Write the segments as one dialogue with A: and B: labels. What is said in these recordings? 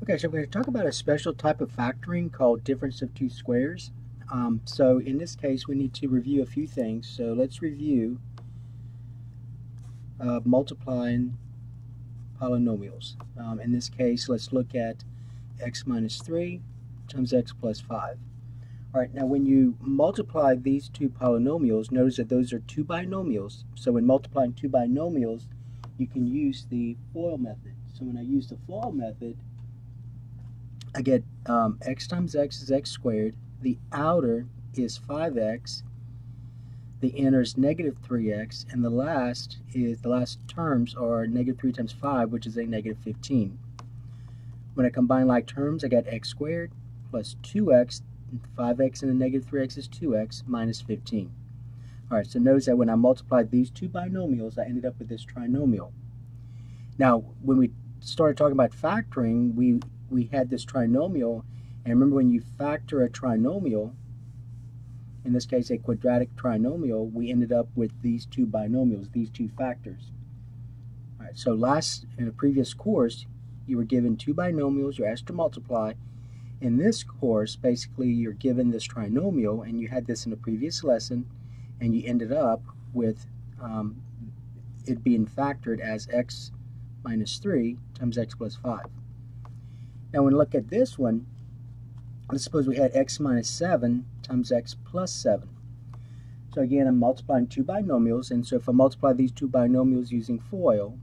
A: Okay, so we're going to talk about a special type of factoring called difference of two squares. So in this case, we need to review a few things. So let's review multiplying polynomials. In this case, let's look at x minus 3 times x plus 5. All right, now when you multiply these two polynomials, notice that those are two binomials. So when multiplying two binomials, you can use the FOIL method. So when I use the FOIL method, I get x times x is x squared. The outer is 5x. The inner is negative 3x. And the last terms are negative 3 times 5, which is a negative 15. When I combine like terms, I get x squared plus 2x. 5x and a negative 3x is 2x minus 15. Alright, so notice that when I multiplied these two binomials, I ended up with this trinomial. Now, when we started talking about factoring, we had this trinomial, and remember when you factor a trinomial, in this case a quadratic trinomial, we ended up with these two binomials, these two factors. All right, so in a previous course, you were given two binomials, you're asked to multiply. In this course, basically you're given this trinomial, and you had this in a previous lesson, and you ended up with it being factored as x minus 3 times x plus 5. Now when we look at this one, let's suppose we had x minus 7 times x plus 7. So again, I'm multiplying two binomials, and so if I multiply these two binomials using FOIL,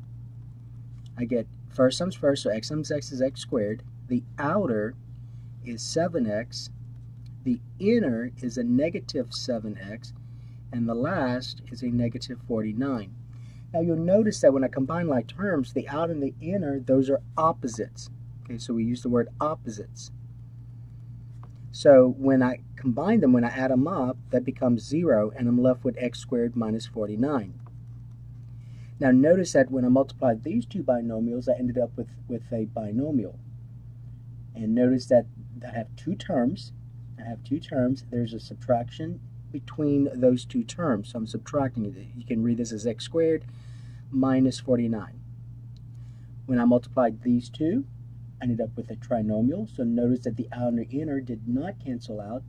A: I get first times first, so x times x is x squared. The outer is 7x. The inner is a negative 7x. And the last is a negative 49. Now you'll notice that when I combine like terms, the outer and the inner, those are opposites. Okay, so we use the word opposites. So when I combine them, when I add them up, that becomes 0, and I'm left with x squared minus 49. Now notice that when I multiplied these two binomials, I ended up with a binomial. And notice that I have two terms. There's a subtraction between those two terms. So I'm subtracting it. You can read this as x squared minus 49. When I multiplied these two, I ended up with a trinomial. So notice that the outer and the inner did not cancel out.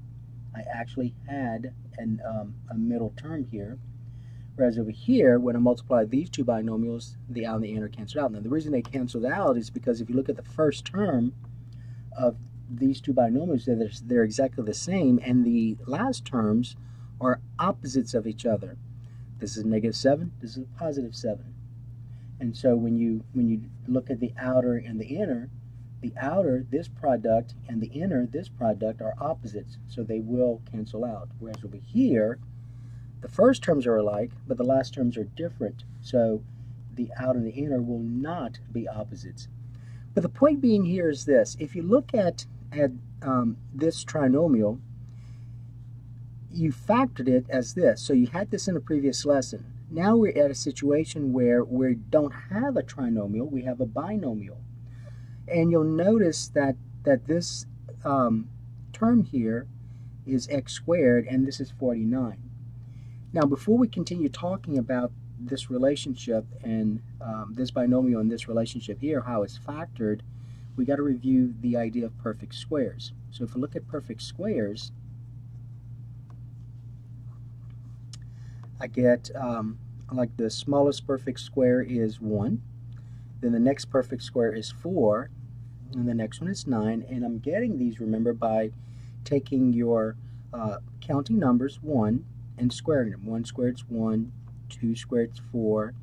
A: I actually had a middle term here. Whereas over here, when I multiply these two binomials, the outer and the inner canceled out. Now the reason they canceled out is because if you look at the first term of these two binomials, they're exactly the same, and the last terms are opposites of each other. This is negative 7, this is positive 7. And so when you look at the outer and the inner, the outer, this product, and the inner, this product, are opposites, so they will cancel out. Whereas over here, the first terms are alike, but the last terms are different, so the outer and the inner will not be opposites. But the point being here is this: if you look at this trinomial, you factored it as this. So you had this in a previous lesson. Now we're at a situation where we don't have a trinomial, we have a binomial. And you'll notice that this term here is x squared, and this is 49. Now before we continue talking about this relationship and this binomial and this relationship here, how it's factored, we got to review the idea of perfect squares. So if we look at perfect squares, I get like the smallest perfect square is 1, then the next perfect square is 4, and the next one is 9, and I'm getting these, remember, by taking your counting numbers 1 and squaring them. 1 squared is 1, 2 squared is 4,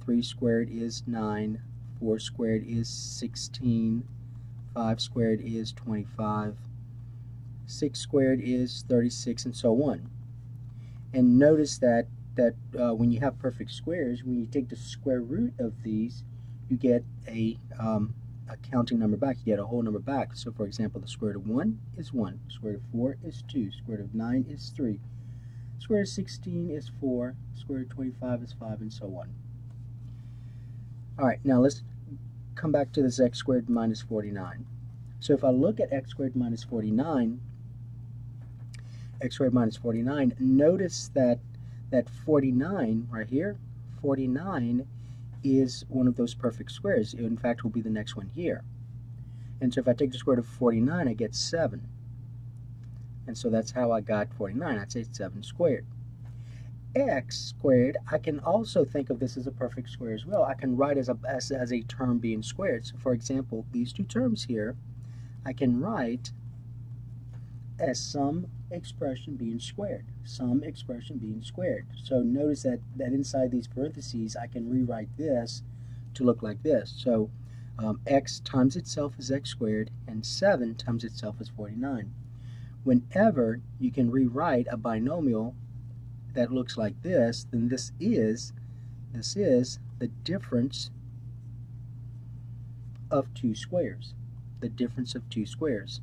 A: 3 squared is 9, 4 squared is 16, 5 squared is 25, 6 squared is 36, and so on. And notice that when you have perfect squares, when you take the square root of these, you get a counting number back. You get a whole number back. So for example, the square root of 1 is 1, square root of 4 is 2, square root of 9 is 3, square root of 16 is 4, square root of 25 is 5, and so on. Alright, now let's come back to this x squared minus 49. So if I look at x squared minus 49, notice that 49 right here, 49 is one of those perfect squares. In fact, will be the next one here. And so if I take the square root of 49, I get 7. And so that's how I got 49. I'd say 7 squared. X squared, I can also think of this as a perfect square as well. I can write as a term being squared. So for example, these two terms here, I can write as some expression being squared. Some expression being squared. So notice that inside these parentheses, I can rewrite this to look like this. So x times itself is x squared, and 7 times itself is 49. Whenever you can rewrite a binomial that looks like this, then this is the difference of two squares. The difference of two squares.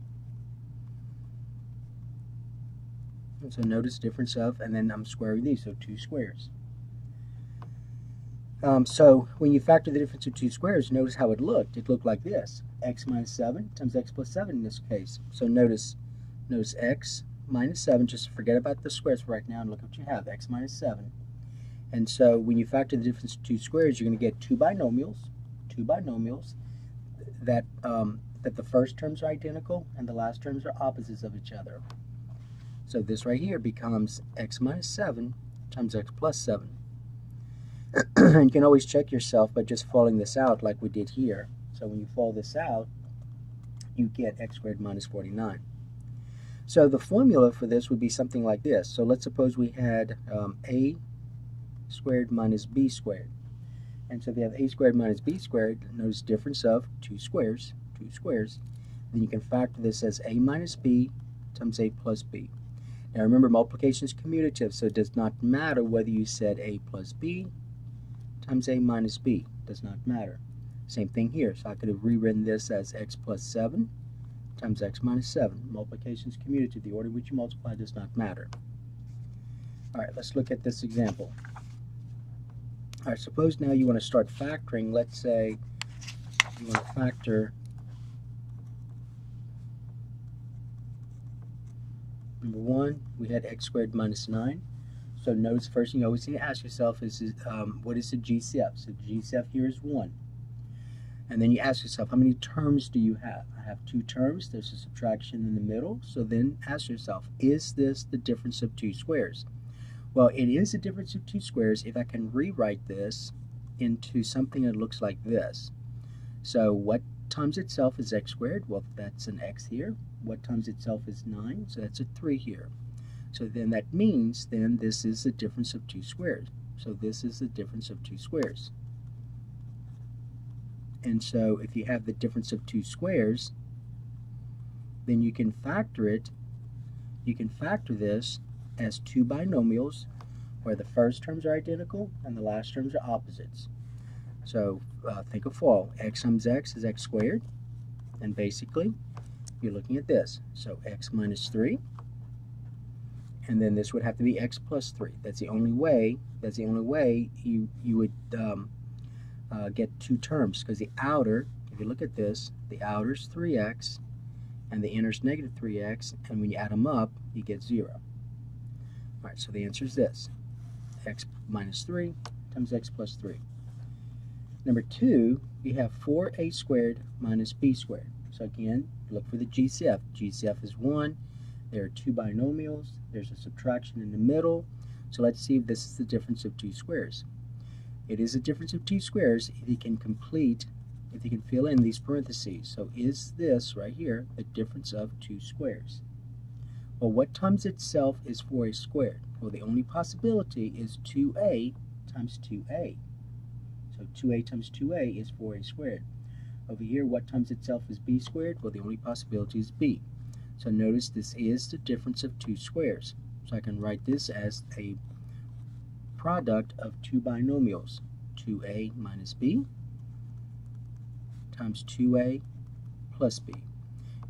A: And so notice difference of, and then I'm squaring these, so two squares. So when you factor the difference of two squares, notice how it looked. It looked like this. X minus 7 times x plus 7 in this case. So notice x minus 7, just forget about the squares for right now and look what you have, x minus 7. And so when you factor the difference of two squares, you're going to get two binomials that the first terms are identical and the last terms are opposites of each other. So this right here becomes x minus 7 times x plus 7. And you can always check yourself by just following this out like we did here. So when you follow this out, you get x squared minus 49. So the formula for this would be something like this. So let's suppose we had a squared minus b squared. And so if you have a squared minus b squared, notice difference of two squares. Then you can factor this as a minus b times a plus b. Now remember, multiplication is commutative, so it does not matter whether you said a plus b times a minus b. Does not matter. Same thing here. So I could have rewritten this as x plus 7 times x minus 7. Multiplication is commutative. The order in which you multiply does not matter. All right, let's look at this example. All right, suppose now you want to start factoring. Let's say you want to factor number 1, we had x squared minus 9. So notice first thing you always need to ask yourself is what is the GCF? So the GCF here is 1. And then you ask yourself, how many terms do you have? I have 2 terms. There's a subtraction in the middle. So then ask yourself, is this the difference of two squares? Well, it is a difference of two squares if I can rewrite this into something that looks like this. So what times itself is x squared? Well, that's an x here. What times itself is 9? So that's a 3 here. So then that means then this is the difference of two squares. So this is the difference of two squares. And so if you have the difference of two squares, then you can factor it. You can factor this as two binomials where the first terms are identical and the last terms are opposites. So think of fall. X times x is x squared. And basically, you're looking at this. So x minus 3. And then this would have to be x plus 3. That's the only way you would get two terms, because the outer, if you look at this, the outer is 3x and the inner is negative 3x, and when you add them up, you get 0. Alright, so the answer is this. X minus 3 times x plus 3. Number 2, we have 4a squared minus b squared. So again, look for the GCF. GCF is 1. There are two binomials. There's a subtraction in the middle. So let's see if this is the difference of two squares. It is a difference of two squares if you can fill in these parentheses. So is this right here the difference of two squares? Well, what times itself is 4a squared? Well, the only possibility is 2a times 2a. So 2a times 2a is 4a squared. Over here, what times itself is b squared? Well, the only possibility is b. So notice this is the difference of two squares. So I can write this as a product of two binomials, 2a minus b times 2a plus b.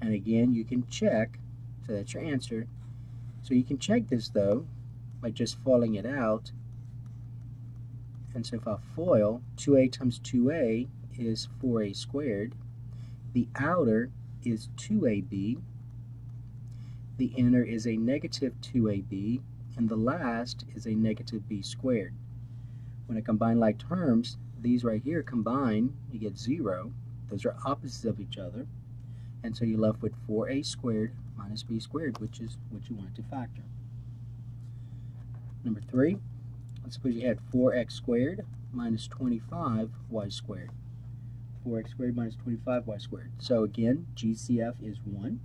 A: And again, you can check, so that's your answer. So you can check this though by just foiling it out. And so if I FOIL, 2a times 2a is 4a squared. The outer is 2ab. The inner is a negative 2ab. And the last is a negative b squared. When I combine like terms, these right here combine, you get 0. Those are opposites of each other. And so you're left with 4a squared minus b squared, which is what you wanted to factor. Number 3, let's suppose you had 4x squared minus 25y squared. 4x squared minus 25y squared. So again, GCF is 1.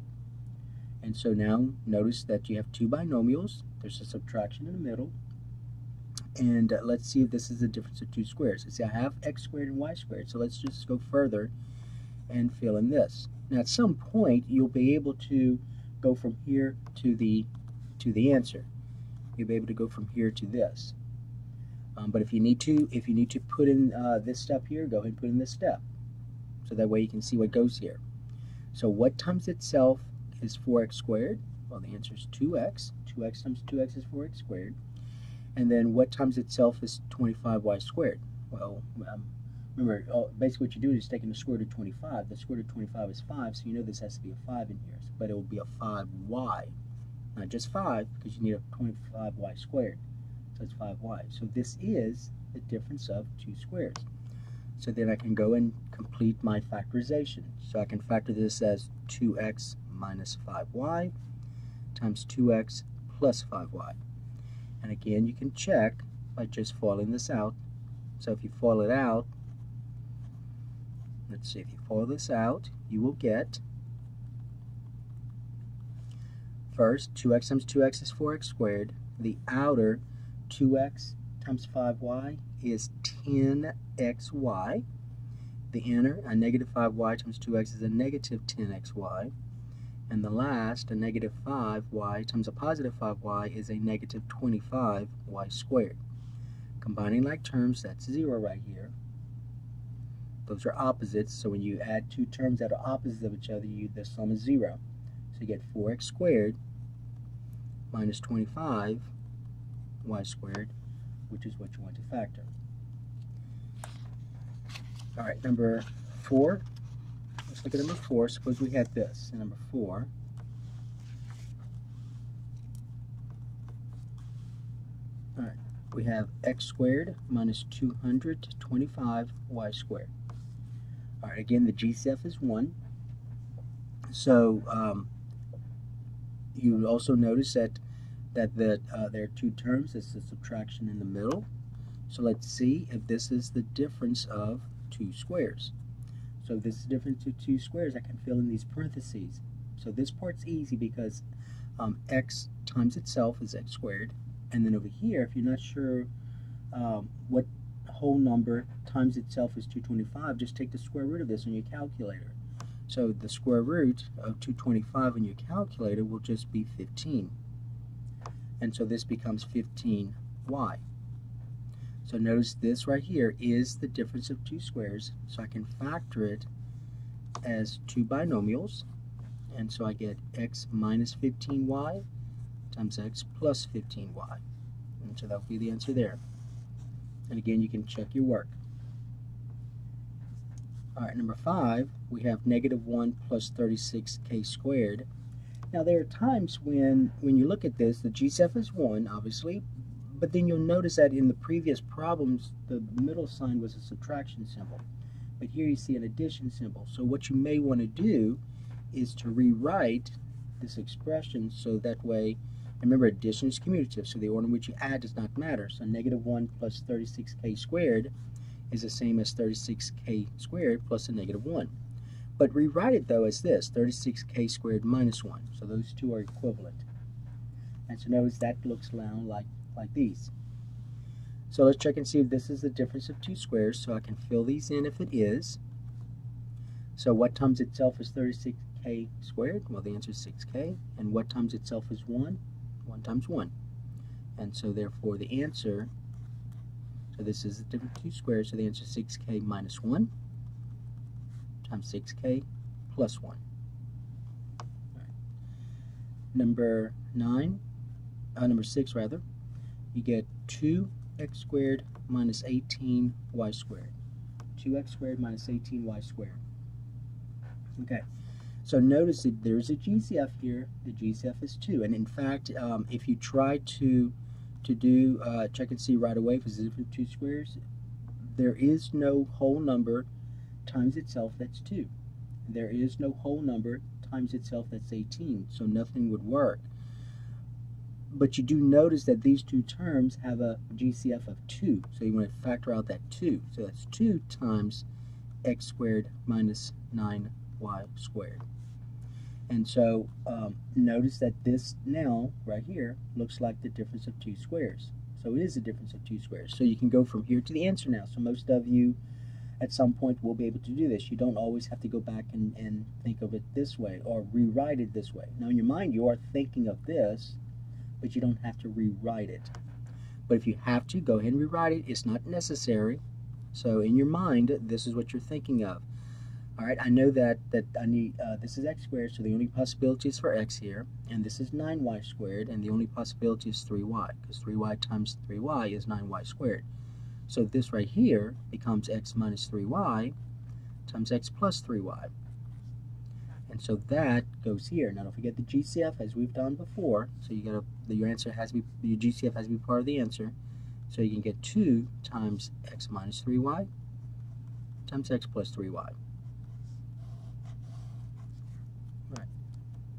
A: And so now notice that you have two binomials. There's a subtraction in the middle. And let's see if this is the difference of two squares. See, I have x squared and y squared. So let's just go further and fill in this. Now at some point you'll be able to go from here to the answer. You'll be able to go from here to this. But if you need to put in this step here, go ahead and put in this step. So that way you can see what goes here. So what times itself is 4x squared? Well, the answer is 2x. 2x times 2x is 4x squared. And then what times itself is 25y squared? Well, remember, basically what you do is taking the square root of 25. The square root of 25 is 5, so you know this has to be a 5 in here. But it will be a 5y. Not just 5, because you need a 25y squared. So it's 5y. So this is the difference of two squares. So then I can go and complete my factorization. So I can factor this as 2x minus 5y times 2x plus 5y. And again, you can check by just foiling this out. So if you foil it out, let's see, if you foil this out, you will get, first, 2x times 2x is 4x squared. The outer 2x times 5y is 10xy. The inner, a negative 5y times 2x is a negative 10xy. And the last, a negative 5y times a positive 5y is a negative 25y squared. Combining like terms, that's 0 right here. Those are opposites, so when you add two terms that are opposites of each other, the sum is 0. So you get 4x squared minus 25y squared, which is what you want to factor. All right, number 4. Let's look at number 4. Suppose we had this. And number 4, all right, we have x squared minus 225y squared. All right, again, the GCF is 1. So you also notice that there are two terms. It's the subtraction in the middle. So let's see if this is the difference of two squares. So if this is the difference of two squares, I can fill in these parentheses. So this part's easy because x times itself is x squared. And then over here, if you're not sure what whole number times itself is 225, just take the square root of this on your calculator. So the square root of 225 on your calculator will just be 15. And so this becomes 15y. So notice this right here is the difference of two squares, so I can factor it as two binomials, and so I get x minus 15y times x plus 15y, and so that will be the answer there. And again, you can check your work. Alright, number 5, we have negative 1 plus 36k squared. Now there are times when you look at this, the GCF is 1, obviously, but then you'll notice that in the previous problems, the middle sign was a subtraction symbol. But here you see an addition symbol. So what you may want to do is to rewrite this expression so that way, remember addition is commutative, so the order in which you add does not matter. So negative 1 plus 36k squared is the same as 36k squared plus a negative 1. But rewrite it though as this, 36k squared minus 1. So those two are equivalent. And so notice that looks now like these. So let's check and see if this is the difference of two squares, so I can fill these in if it is. So what times itself is 36k squared? Well, the answer is 6k. And what times itself is 1? 1 times 1. And so therefore the answer, so this is the difference of two squares, so the answer is 6k minus 1 times 6k plus 1. All right. Number 6 rather. You get 2x squared minus 18y squared. 2x squared minus 18y squared. Okay, so notice that there's a GCF here. The GCF is 2. And in fact, if you try to do check and see right away if it's different two squares, there is no whole number times itself that's 2. there is no whole number times itself that's 18, so nothing would work. But you do notice that these two terms have a GCF of 2, so you want to factor out that 2. So that's 2 times x squared minus 9y squared. And so notice that this now, right here, looks like the difference of 2 squares. So it is a difference of 2 squares. So you can go from here to the answer now. So most of you at some point will be able to do this. You don't always have to go back and think of it this way or rewrite it this way. Now in your mind you are thinking of this, but you don't have to rewrite it. But if you have to, go ahead and rewrite it. It's not necessary. So in your mind, this is what you're thinking of. All right, I know that I need, this is x squared, so the only possibility is for x here, and this is 9y squared, and the only possibility is 3y, because 3y times 3y is 9y squared. So this right here becomes x minus 3y times x plus 3y. And so that goes here. Now don't forget the GCF as we've done before, so you gotta, your answer has to be, your GCF has to be part of the answer. So you can get 2 times x minus 3y times x plus 3y.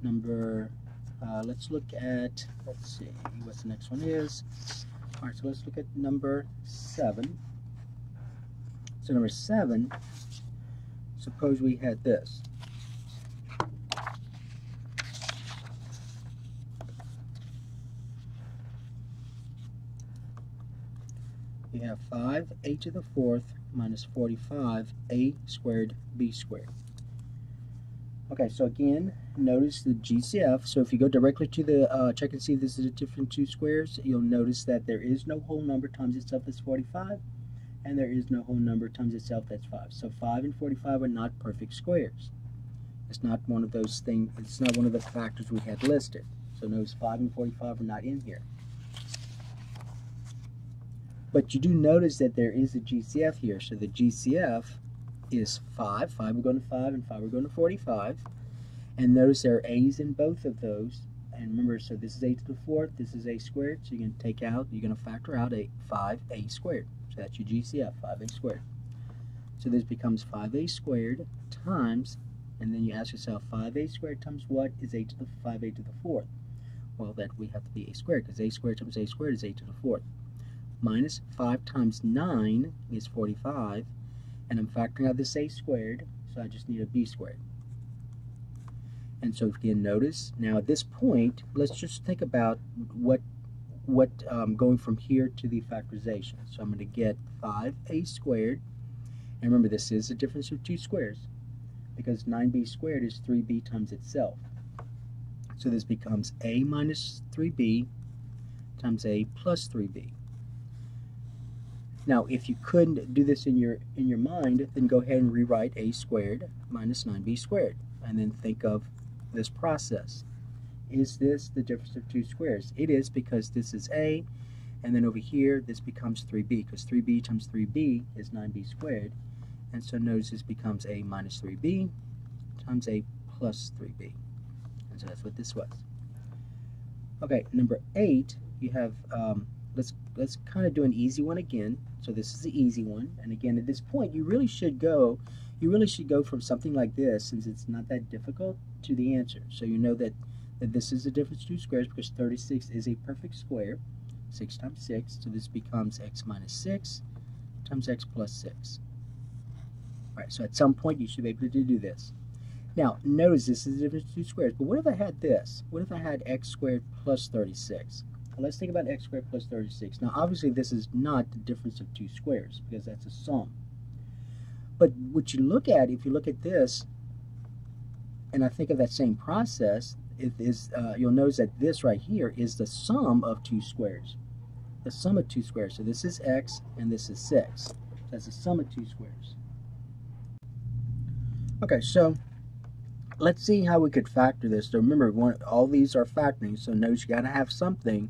A: Number, let's look at, let's see what the next one is. All right, so let's look at number 7. So number 7, suppose we had this. We have 5a to the 4th minus 45a squared b squared. Okay, so again, notice the GCF. So if you go directly to the check and see if this is a different 2 squares, you'll notice that there is no whole number times itself that's 45, and there is no whole number times itself that's 5. So 5 and 45 are not perfect squares. It's not one of those things, it's not one of the factors we had listed. So notice 5 and 45 are not in here. But you do notice that there is a GCF here. So the GCF is 5. 5 will go to 5 and 5 will go to 45. And notice there are a's in both of those. And remember, so this is a to the 4th, this is a squared, so you're going to take out, you're going to factor out a 5a squared. So that's your GCF, 5a squared. So this becomes 5a squared times, and then you ask yourself, 5a squared times what is a to the 5a to the 4th? Well, that we have to be a squared, because a squared times a squared is a to the 4th. Minus 5 times 9 is 45. And I'm factoring out this a squared, so I just need a b squared. And so again, notice, now at this point, let's just think about what going from here to the factorization. So I'm going to get 5a squared, and remember this is a difference of 2 squares, because 9b squared is 3b times itself. So this becomes a minus 3b times a plus 3b. Now, if you couldn't do this in your mind, then go ahead and rewrite a squared minus 9b squared, and then think of this process. Is this the difference of 2 squares? It is, because this is a, and then over here this becomes 3b, because 3b times 3b is 9b squared, and so notice this becomes a minus 3b times a plus 3b, and so that's what this was. Okay, number 8, you have let's kind of do an easy one again. So this is the easy one, and again at this point you really should go from something like this, since it's not that difficult, to the answer. So you know that this is the difference of 2 squares, because 36 is a perfect square, 6 times 6, so this becomes x minus 6 times x plus 6. Alright, so at some point you should be able to do this. Now notice this is the difference of 2 squares, but what if I had this? What if I had x squared plus 36? Let's think about x squared plus 36. Now obviously this is not the difference of 2 squares, because that's a sum. But what you look at, if you look at this, and I think of that same process, you'll notice that this right here is the sum of 2 squares. The sum of 2 squares. So this is x and this is 6. That's the sum of 2 squares. Okay, so let's see how we could factor this. So remember, all these are factoring, so notice you got to have something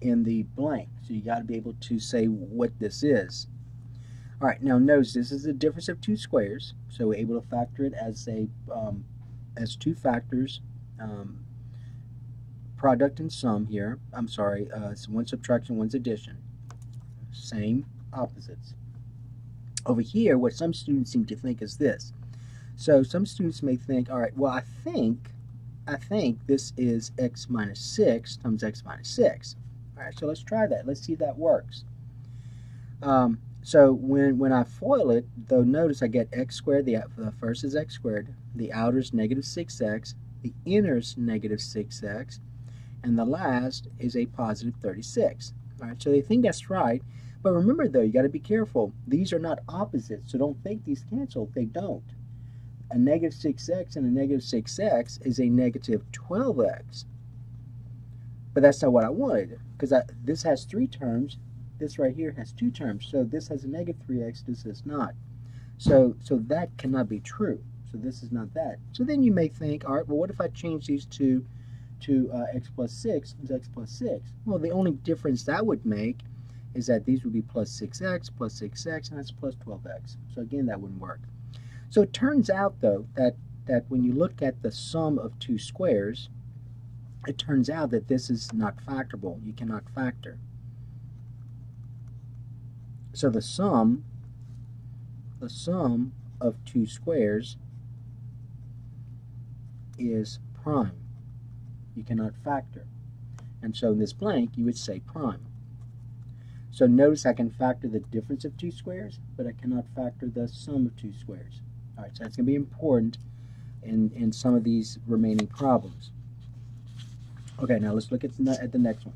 A: in the blank. So you got to be able to say what this is. All right, now notice this is the difference of 2 squares, so we're able to factor it as as 2 factors, product and sum here. I'm sorry, it's one subtraction, one's addition. Same opposites. Over here, what some students seem to think is this. So some students may think, all right, well, I think this is x minus 6 times x minus 6. All right, so let's try that. Let's see if that works. So when I FOIL it, though, notice I get x squared. The first is x squared. The outer is negative 6x. The inner is negative 6x. And the last is a positive 36. All right, so they think that's right. But remember, though, you got to be careful. These are not opposites, so don't think these cancel. They don't. A negative 6x and a negative 6x is a negative 12x. But that's not what I wanted, because this has 3 terms. This right here has 2 terms. So this has a negative 3x, this is not. So that cannot be true. So this is not that. So then you may think, all right, well, what if I change these two to x plus 6 is x plus 6? Well, the only difference that would make is that these would be plus 6x, and that's plus 12x. So again, that wouldn't work. So it turns out, though, that when you look at the sum of 2 squares, it turns out that this is not factorable. You cannot factor. So the sum of 2 squares is prime. You cannot factor. And so in this blank, you would say prime. So notice I can factor the difference of 2 squares, but I cannot factor the sum of 2 squares. All right, so that's going to be important in some of these remaining problems. Okay, now let's look at the next one.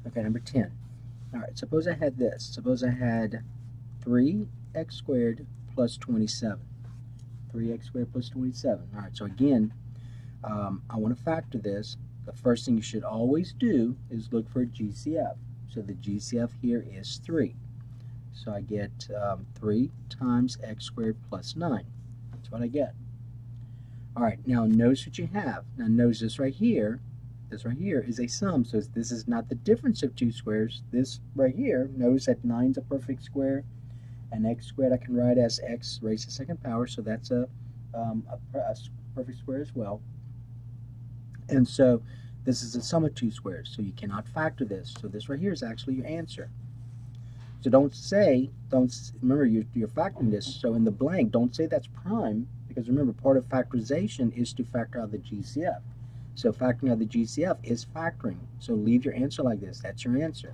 A: Okay, number 10. All right, suppose I had this. Suppose I had 3x squared plus 27. 3x squared plus 27. All right, so again, I want to factor this. The first thing you should always do is look for a GCF. So the GCF here is 3. So I get 3 times x squared plus 9. That's what I get. All right, now notice what you have. Now notice this right here. This right here is a sum. So this is not the difference of 2 squares. This right here, notice that 9 is a perfect square. And x squared I can write as x raised to the second power. So that's a perfect square as well. And so this is a sum of 2 squares, so you cannot factor this. So this right here is actually your answer. So remember you're factoring this, so in the blank, don't say that's prime, because remember, part of factorization is to factor out the GCF. So factoring out the GCF is factoring. So leave your answer like this. That's your answer.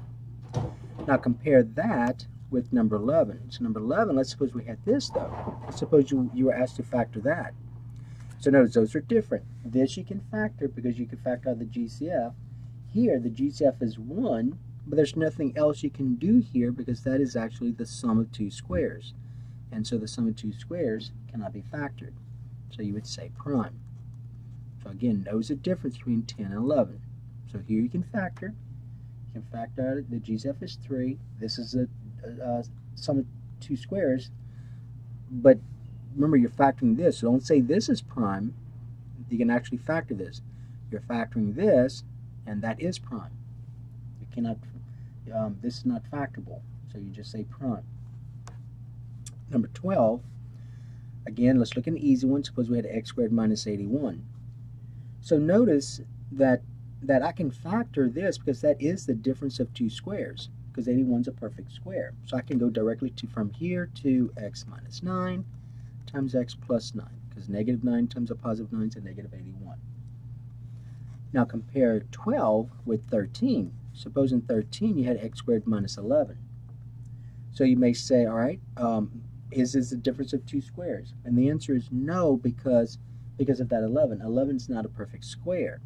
A: Now compare that with number 11. So number 11, let's suppose we had this, though. Let's suppose you were asked to factor that. So notice those are different. This you can factor because you can factor out the GCF. Here the GCF is 1, but there's nothing else you can do here because that is actually the sum of 2 squares. And so the sum of 2 squares cannot be factored. So you would say prime. So again, notice the difference between 10 and 11. So here you can factor. You can factor out the GCF is 3. This is a sum of 2 squares, but remember, you're factoring this, so don't say this is prime. You can actually factor this. You're factoring this, and that is prime. You cannot, this is not factorable, so you just say prime. Number 12, again, let's look at an easy one. Suppose we had x squared minus 81. So notice that I can factor this because that is the difference of 2 squares, because 81 is a perfect square. So I can go directly from here to x minus 9 times x plus 9, because negative 9 times a positive 9 is a negative 81. Now compare 12 with 13. Suppose in 13 you had x squared minus 11. So you may say, all right, is this the difference of 2 squares? And the answer is no, because of that 11. 11 is not a perfect square.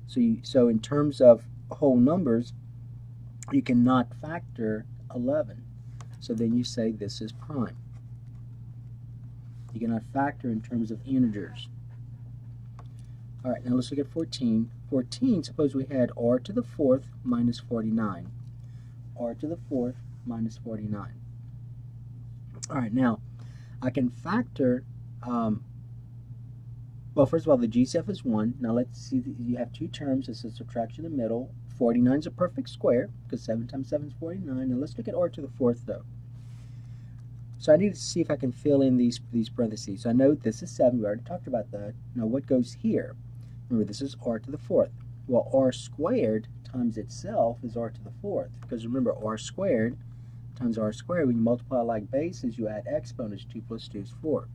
A: So in terms of whole numbers, you cannot factor 11. So then you say this is prime. You cannot factor in terms of integers. All right, now let's look at 14. 14, suppose we had r to the 4th minus 49. R to the 4th minus 49. All right, now I can factor, well, first of all, the GCF is 1. Now let's see, you have 2 terms. It's a subtraction in the middle. 49 is a perfect square, because 7 times 7 is 49. Now let's look at r to the 4th, though. So I need to see if I can fill in these parentheses. So I know this is 7. We already talked about that. Now what goes here? Remember, this is r to the 4th. Well, r squared times itself is r to the 4th. Because remember, r squared times r squared. When you multiply like bases, you add exponents. 2 plus 2 is 4.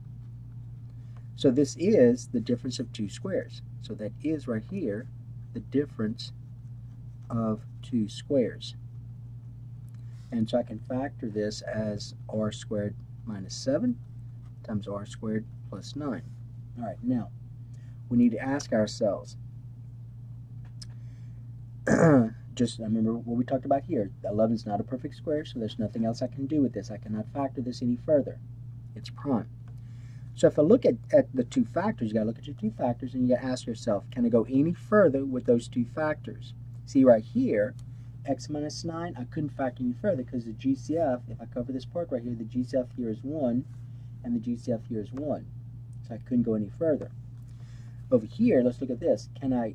A: So this is the difference of two squares. So that is right here the difference of two squares. And so I can factor this as r squared minus 7 times r squared plus 9. All right, now we need to ask ourselves, just remember what we talked about here. 11 is not a perfect square, so there's nothing else I can do with this. I cannot factor this any further. It's prime. So if I look at the two factors, you got to look at your two factors and you got to ask yourself, can I go any further with those two factors? See right here, x minus 9, I couldn't factor any further because the GCF, if I cover this part right here, the GCF here is 1 and the GCF here is 1. So I couldn't go any further. Over here, let's look at this. Can I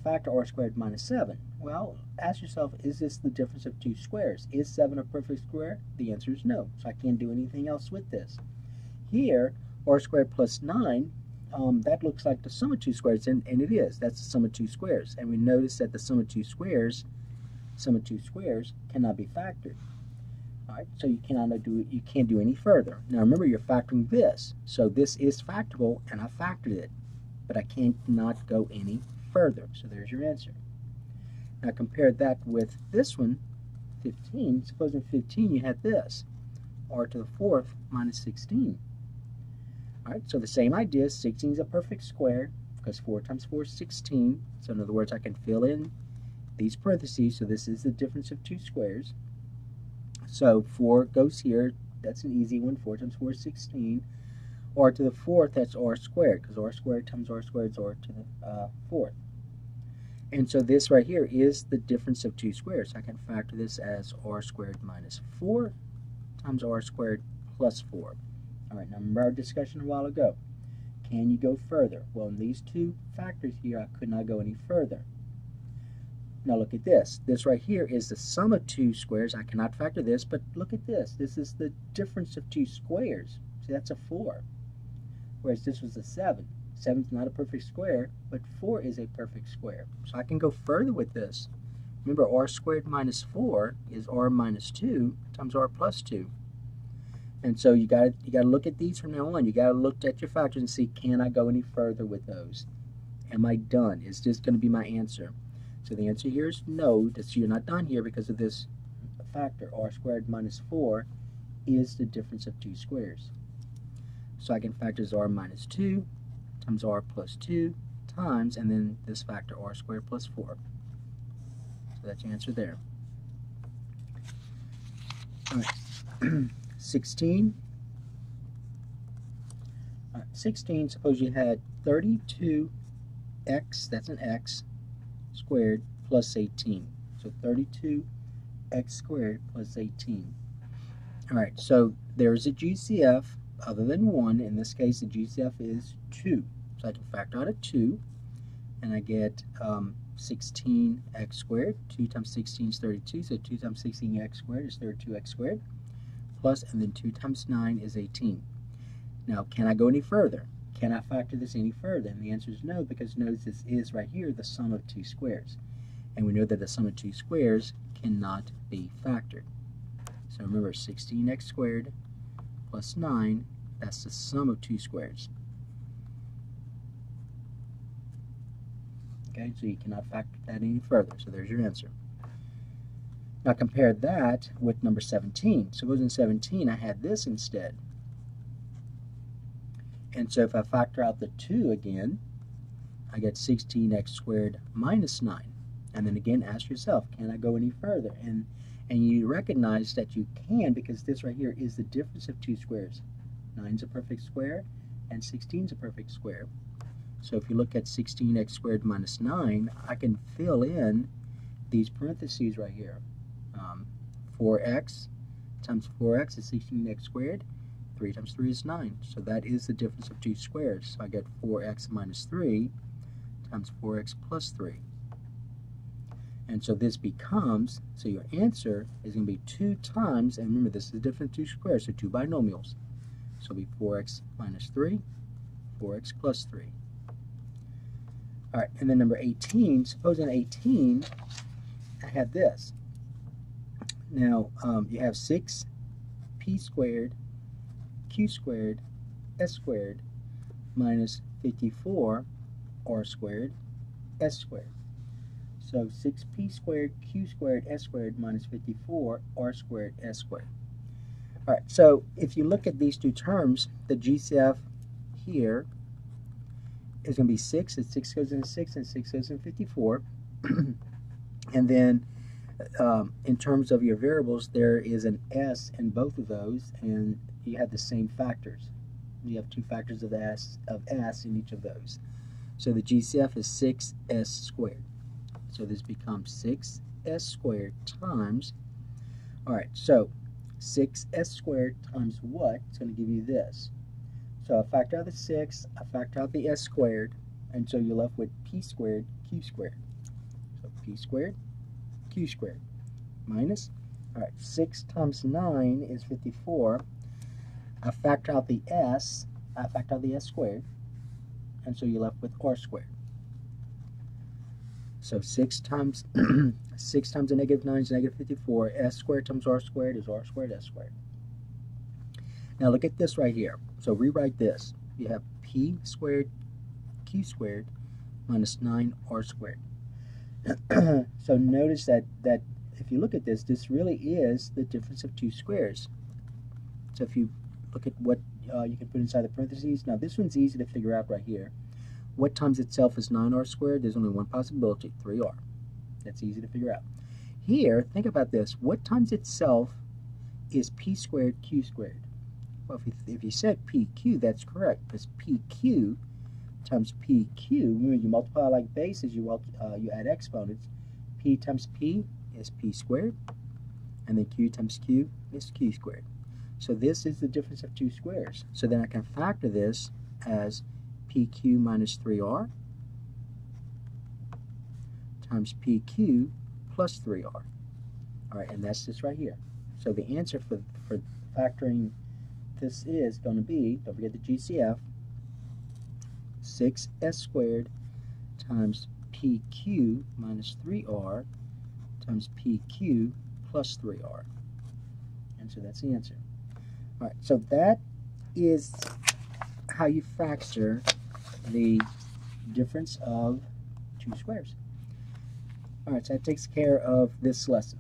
A: factor r squared minus 7? Well, ask yourself, is this the difference of two squares? Is 7 a perfect square? The answer is no. So I can't do anything else with this. Here, r squared plus 9, that looks like the sum of two squares, and it is. That's the sum of two squares. And we notice that the sum of two squares cannot be factored. All right, so you can't do any further. Now remember, you're factoring this, so this is factorable, and I factored it, but I can't not go any further. So there's your answer. Now compare that with this one, 15. Suppose in 15 you had this, r to the 4th minus 16. All right, so the same idea, 16 is a perfect square because 4 times 4 is 16. So in other words, I can fill in these parentheses, so this is the difference of two squares. So 4 goes here, that's an easy one, 4 times 4 is 16. R to the 4th, that's r squared, because r squared times r squared is r to the 4th. And so this right here is the difference of two squares. I can factor this as r squared minus 4 times r squared plus 4. All right, now remember our discussion a while ago. Can you go further? Well, in these two factors here, I could not go any further. Now look at this. This right here is the sum of two squares. I cannot factor this, but look at this. This is the difference of two squares. See, that's a 4. Whereas this was a 7. 7 is not a perfect square, but 4 is a perfect square. So I can go further with this. Remember, r squared minus 4 is r minus 2 times r plus 2. And so you got to look at these from now on. You got to look at your factors and see, can I go any further with those? Am I done? Is this going to be my answer? So the answer here is no. So you're not done here because of this factor. R squared minus 4 is the difference of two squares. So I can factor as r minus 2 times r plus 2 times, and then this factor r squared plus 4. So that's your answer there. All right. 16. All right, 16, suppose you had 32x, that's an x, squared plus 18. So 32x squared plus 18. All right, so there's a GCF other than 1. In this case, the GCF is 2. So I can factor out a 2, and I get 16x squared. 2 times 16 is 32, so 2 times 16x squared is 32x squared. Plus, and then 2 times 9 is 18. Now, can I go any further? Can I factor this any further? And the answer is no, because notice this is right here the sum of two squares. And we know that the sum of two squares cannot be factored. So remember, 16x squared plus 9, that's the sum of two squares. Okay, so you cannot factor that any further. So there's your answer. Now compare that with number 17. Suppose in 17 I had this instead. And so if I factor out the 2 again, I get 16x squared minus 9. And then again, ask yourself, can I go any further? And you recognize that you can, because this right here is the difference of two squares. 9 is a perfect square, and 16 is a perfect square. So if you look at 16x squared minus 9, I can fill in these parentheses right here. 4x times 4x is 16x squared. 3 times 3 is 9. So that is the difference of two squares. So I get 4x minus 3 times 4x plus 3. And so this becomes, so your answer is going to be 2 times, and remember this is the difference of two squares, so two binomials. So it'll be 4x minus 3, 4x plus 3. All right, and then number 18, suppose in 18 I had this. Now you have 6p squared q squared s squared minus 54r squared s squared. So 6p squared q squared s squared minus 54r squared s squared. All right, so if you look at these two terms, the GCF here is going to be 6, and 6 goes into 6, and 6 goes into 54. And then in terms of your variables, there is an s in both of those, and you have the same factors. You have two factors of s in each of those. So the GCF is 6s squared. So this becomes 6s squared times, all right, so 6s squared times what? It's going to give you this. So I factor out the 6, I factor out the s squared, and so you're left with p squared q squared. So p squared q squared minus, all right, 6 times 9 is 54. I factor out the s, I factor out the s squared, and so you're left with r squared. So 6 times 6 times a negative 9 is negative 54. S squared times r squared is r squared s squared. Now look at this right here. So rewrite this. You have p squared q squared minus 9r squared. So notice that if you look at this, this really is the difference of two squares. So if you look at what you can put inside the parentheses, now this one's easy to figure out right here. What times itself is 9r squared? There's only one possibility, 3r. That's easy to figure out. Here, think about this. What times itself is p squared q squared? Well, if you said pq, that's correct, because pq times pq, when you multiply like bases, you add exponents. P times p is p squared, and then q times q is q squared. So this is the difference of two squares. So then I can factor this as pq minus 3r times pq plus 3r. All right, and that's this right here. So the answer for factoring this is going to be, don't forget the GCF, 6s squared times pq minus 3r times pq plus 3r. And so that's the answer. All right, so that is how you factor the difference of two squares. All right, so that takes care of this lesson.